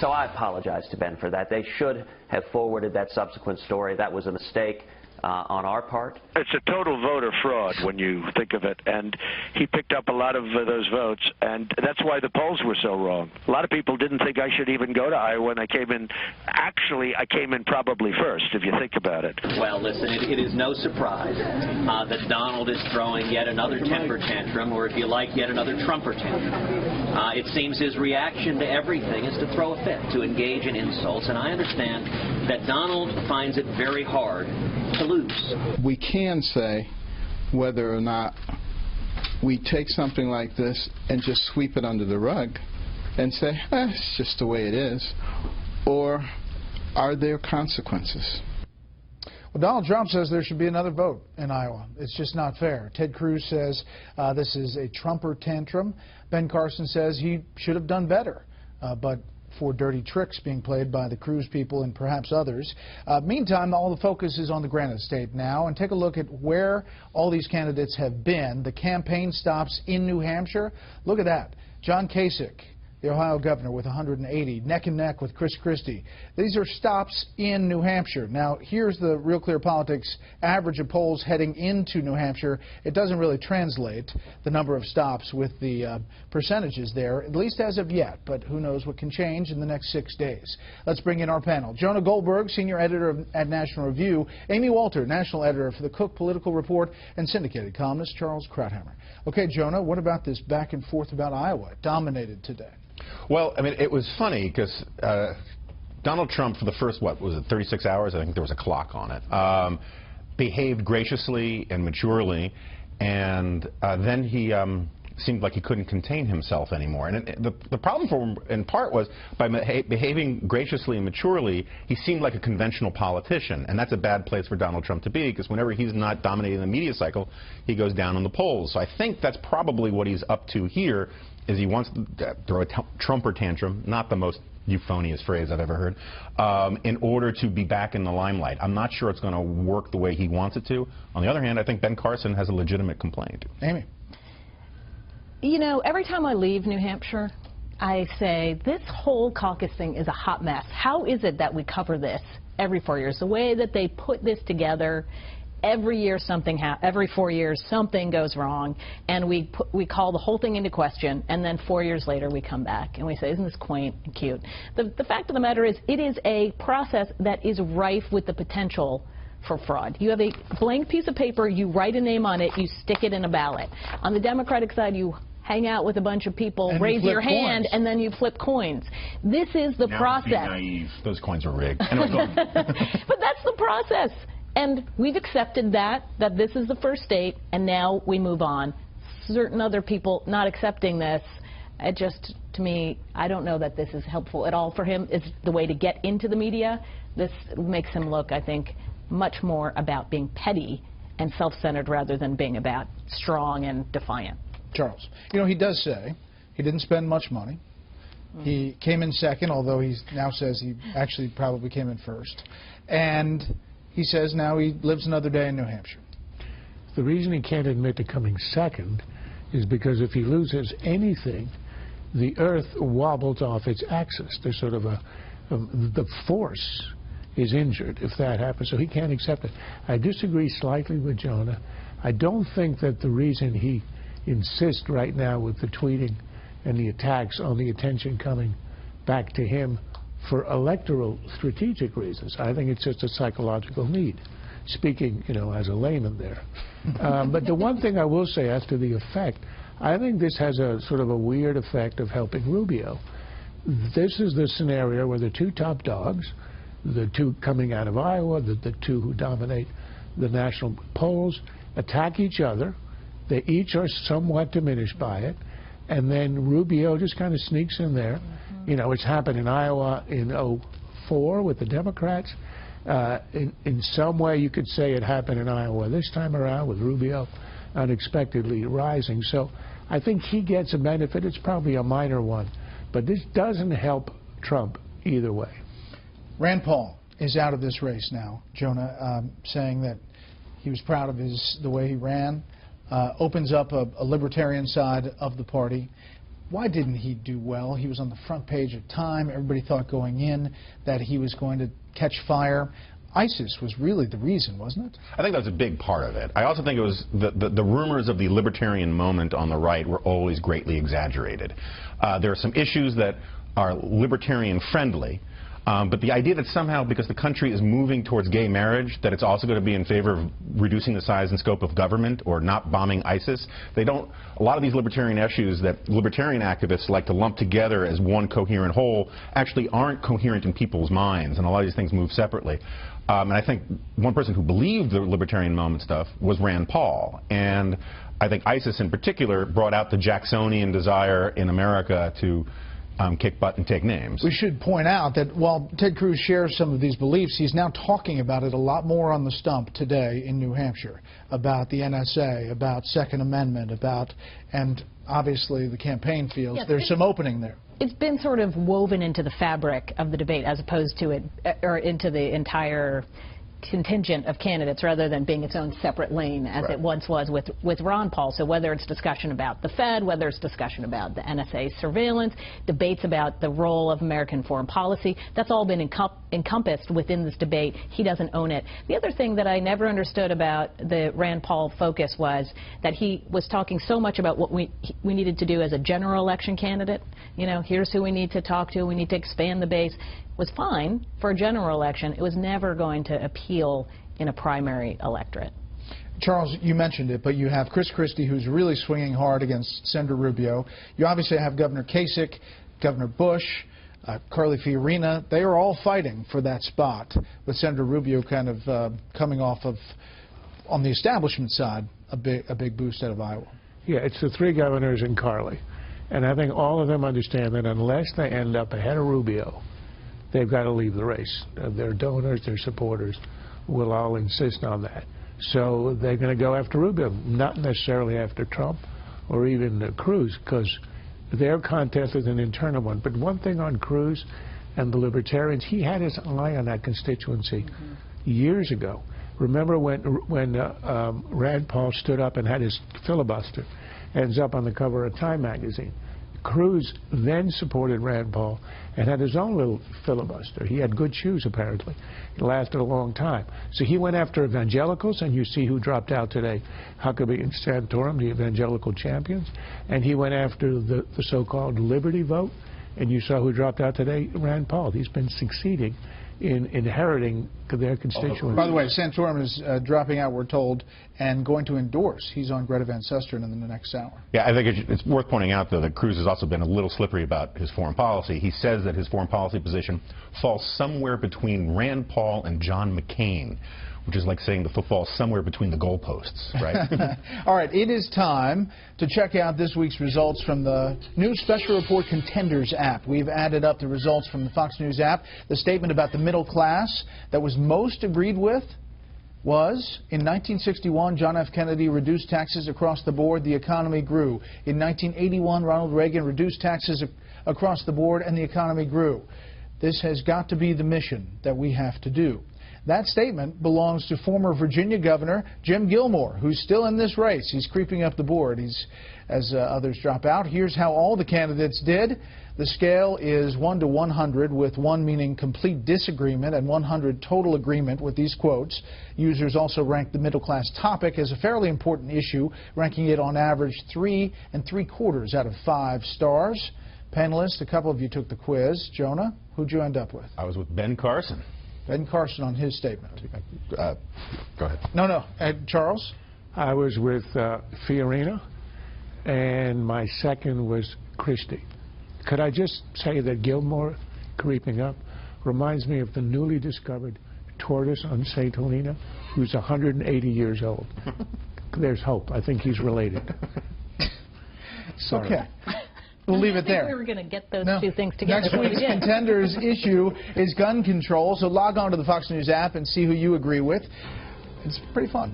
so I apologize to Ben for that. They should have forwarded that subsequent story. That was a mistake on our part. It's a total voter fraud when you think of it, and he picked up a lot of those votes, and that's why the polls were so wrong. A lot of people didn't think I should even go to Iowa when I came in. Actually, I came in probably first, if you think about it. Well, listen, it is no surprise that Donald is throwing yet another temper tantrum, or if you like, yet another Trumper tantrum. It seems his reaction to everything is to throw a fit, to engage in insults, and I understand that Donald finds it very hard to lose. We can say whether or not we take something like this and just sweep it under the rug and say, it's just the way it is, or are there consequences? Well, Donald Trump says there should be another vote in Iowa. It's just not fair. Ted Cruz says this is a Trumper tantrum. Ben Carson says he should have done better, but for dirty tricks being played by the Cruz people and perhaps others. Meantime, all the focus is on the Granite State now, and take a look at where all these candidates have been. The campaign stops in New Hampshire. Look at that. John Kasich, the Ohio governor, with 180, neck and neck with Chris Christie. These are stops in New Hampshire. Now, here's the Real Clear Politics average of polls heading into New Hampshire. It doesn't really translate the number of stops with the percentages there, at least as of yet, but who knows what can change in the next 6 days. Let's bring in our panel. Jonah Goldberg, senior editor at National Review, Amy Walter, national editor for the Cook Political Report, and syndicated columnist Charles Krauthammer. Okay, Jonah, what about this back and forth about Iowa? It dominated today. Well, I mean, it was funny because Donald Trump, for the first, what was it, 36 hours? I think there was a clock on it. Behaved graciously and maturely, and then he seemed like he couldn't contain himself anymore. And the problem for him, in part, was by behaving graciously and maturely, he seemed like a conventional politician, and that's a bad place for Donald Trump to be, because whenever he's not dominating the media cycle, he goes down in the polls. So I think that's probably what he's up to here, is he wants to throw a Trumper tantrum, not the most euphonious phrase I've ever heard, in order to be back in the limelight. I'm not sure it's going to work the way he wants it to. On the other hand, I think Ben Carson has a legitimate complaint. Amy. You know, every time I leave New Hampshire, I say, this whole caucus thing is a hot mess. How is it that we cover this every 4 years? The way that they put this together, every year every 4 years something goes wrong, and we call the whole thing into question, and then 4 years later we come back and we say, isn't this quaint and cute? The fact of the matter is, it is a process that is rife with the potential for fraud. You have a blank piece of paper, you write a name on it, you stick it in a ballot. On the Democratic side, you hang out with a bunch of people, and raise your hand, and then you flip coins. This is the process. Be naive. Those coins are rigged. But that's the process. And we've accepted that this is the first state, and now we move on. Certain other people not accepting this, it just, to me, I don't know that this is helpful at all for him. It's the way to get into the media. This makes him look, I think, much more about being petty and self-centered rather than being about strong and defiant. Charles, you know, he does say he didn't spend much money. He came in second, although he now says he actually probably came in first. And he says now he lives another day in New Hampshire. The reason he can't admit to coming second is because if he loses anything, the Earth wobbles off its axis. There's sort of the force is injured if that happens, so he can't accept it. I disagree slightly with Jonah. I don't think that the reason he insists right now with the tweeting and the attacks on the attention coming back to him for electoral strategic reasons. I think it's just a psychological need, speaking, you know, as a layman there. But the one thing I will say as to the effect, I think this has a sort of a weird effect of helping Rubio. This is the scenario where the two top dogs, the two coming out of Iowa, the two who dominate the national polls, attack each other. They each are somewhat diminished by it, and then Rubio just kind of sneaks in there. You know, it's happened in Iowa in 2004 with the Democrats. In some way, you could say it happened in Iowa this time around with Rubio unexpectedly rising. So I think he gets a benefit. It's probably a minor one, but this doesn't help Trump either way. Rand Paul is out of this race now, Jonah, saying that he was proud of the way he ran. Opens up a libertarian side of the party. Why didn't he do well? He was on the front page of Time. Everybody thought going in that he was going to catch fire. ISIS was really the reason, wasn't it? I think that was a big part of it. I also think it was the rumors of the libertarian moment on the right were always greatly exaggerated. There are some issues that are libertarian friendly, but the idea that somehow, because the country is moving towards gay marriage, that it's also going to be in favor of reducing the size and scope of government or not bombing ISIS, they don't. A lot of these libertarian issues that libertarian activists like to lump together as one coherent whole actually aren't coherent in people's minds, and a lot of these things move separately. And I think one person who believed the libertarian moment stuff was Rand Paul. And I think ISIS in particular brought out the Jacksonian desire in America to kick butt and take names. We should point out that while Ted Cruz shares some of these beliefs, he's now talking about it a lot more on the stump today in New Hampshire, about the NSA, about Second Amendment, and obviously the campaign feels there's some opening there. It's been sort of woven into the fabric of the debate as opposed to it, or into the entire contingent of candidates rather than being its own separate lane as it once was with Ron Paul. So whether it's discussion about the Fed, whether it's discussion about the NSA surveillance, debates about the role of American foreign policy, that's all been encompassed within this debate. He doesn't own it. The other thing that I never understood about the Rand Paul focus was that he was talking so much about what we needed to do as a general election candidate. You know, here's who we need to talk to. We need to expand the base. Was fine for a general election. It was never going to appeal in a primary electorate. Charles, you mentioned it, but you have Chris Christie, who's really swinging hard against Senator Rubio. You obviously have Governor Kasich, Governor Bush, Carly Fiorina. They are all fighting for that spot, with Senator Rubio kind of coming off of, on the establishment side, a big boost out of Iowa. Yeah, it's the three governors and Carly. And I think all of them understand that unless they end up ahead of Rubio, they've got to leave the race. Their donors, their supporters will all insist on that. So they're going to go after Rubio, not necessarily after Trump or even Cruz, because their contest is an internal one. But one thing on Cruz and the Libertarians, he had his eye on that constituency years ago. Remember when Rand Paul stood up and had his filibuster, ends up on the cover of Time magazine. Cruz then supported Rand Paul and had his own little filibuster. He had good shoes, apparently. It lasted a long time. So he went after evangelicals, and you see who dropped out today, Huckabee and Santorum, the evangelical champions. And he went after the so-called liberty vote, and you saw who dropped out today, Rand Paul. He's been succeeding in inheriting their constituency. By the way, Santorum is dropping out, we're told, and going to endorse. He's on Greta Van Susteren in the next hour. Yeah, I think it's worth pointing out, though, that Cruz has also been a little slippery about his foreign policy. He says that his foreign policy position falls somewhere between Rand Paul and John McCain, which is like saying the football is somewhere between the goalposts, right? All right, it is time to check out this week's results from the new Special Report Contenders app. We've added up the results from the Fox News app. The statement about the middle class that was most agreed with was, in 1961, John F. Kennedy reduced taxes across the board, the economy grew. In 1981, Ronald Reagan reduced taxes across the board, and the economy grew. This has got to be the mission that we have to do. That statement belongs to former Virginia Governor Jim Gilmore, who's still in this race. He's creeping up the board as others drop out. Here's how all the candidates did. The scale is 1 to 100, with 1 meaning complete disagreement and 100 total agreement with these quotes. Users also ranked the middle-class topic as a fairly important issue, ranking it on average 3 3/4 out of 5 stars. Panelists, a couple of you took the quiz. Jonah, who'd you end up with? I was with Ben Carson. Ben Carson on his statement. Go ahead. No. Charles? I was with Fiorina, and my second was Christie. Could I just say that Gilmore creeping up reminds me of the newly discovered tortoise on St. Helena, who's 180 years old. There's hope. I think he's related. Okay. We'll leave it there. We were going to get those two things together. Next week's Contenders issue is gun control, so log on to the Fox News app and see who you agree with. It's pretty fun.